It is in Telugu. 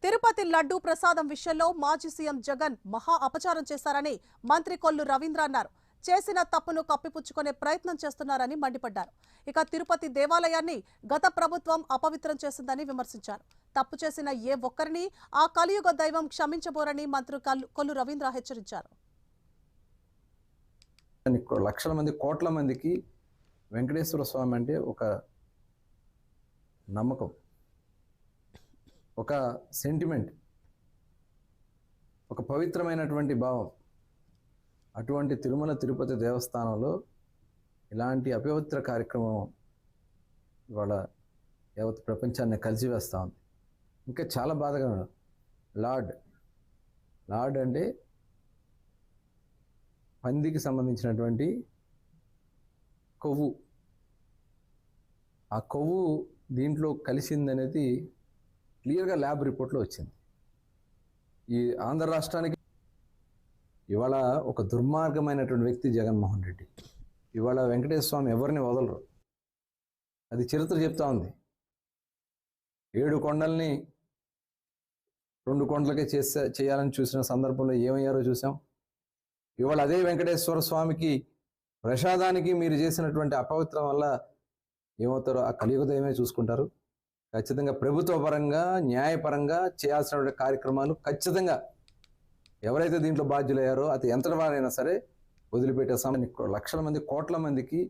తిరుపతి లడ్డూ ప్రసాదం విషయంలో మాజీ సీఎం జగన్ మహా అపచారం చేశారని మంత్రి కొల్లు రవీంద్ర అన్నారు. చేసిన తప్పును కప్పిపుచ్చుకునే ప్రయత్నం చేస్తున్నారని మండిపడ్డారు. ఇక తిరుపతి దేవాలయాన్ని గత ప్రభుత్వం అపవిత్రం చేసిందని విమర్శించారు. తప్పు చేసిన ఏ ఒక్కరిని ఆ కలియుగ దైవం క్షమించబోరని మంత్రి కొల్లు రవీంద్ర హెచ్చరించారు. లక్షల మంది కోట్ల మందికి వెంకటేశ్వర స్వామి అంటే ఒక నమ్మకం, ఒక సెంటిమెంట్, ఒక పవిత్రమైనటువంటి భావం. అటువంటి తిరుమల తిరుపతి దేవస్థానంలో ఇలాంటి అపవిత్ర కార్యక్రమం ఇవాళ యావత్ ప్రపంచాన్ని కలిసివేస్తూ ఉంది. ఇంకా చాలా బాధగా లార్డ్ అంటే పందికి సంబంధించినటువంటి కొవ్వు. ఆ కొవ్వు దీంట్లో కలిసిందనేది క్లియర్గా ల్యాబ్ రిపోర్ట్లో వచ్చింది. ఈ ఆంధ్ర రాష్ట్రానికి ఇవాళ ఒక దుర్మార్గమైనటువంటి వ్యక్తి జగన్మోహన్ రెడ్డి. ఇవాళ వెంకటేశ్వర స్వామి ఎవరిని వదలరు, అది చరిత్ర చెప్తా ఉంది. 7 కొండల్ని 2 కొండలకే చేయాలని చూసిన సందర్భంలో ఏమయ్యారో చూసాం. ఇవాళ అదే వెంకటేశ్వర స్వామికి ప్రసాదానికి మీరు చేసినటువంటి అపవిత్రం వల్ల ఏమవుతారో ఆ కలియుగ దైవమే చూసుకుంటారు. ఖచ్చితంగా ప్రభుత్వ పరంగా న్యాయపరంగా చేయాల్సినటువంటి కార్యక్రమాలు ఖచ్చితంగా ఎవరైతే దీంట్లో బాధ్యులయ్యారో అది ఎంతటి వారైనా సరే వదిలిపెట్టే సమయం. లక్షల మంది కోట్ల మందికి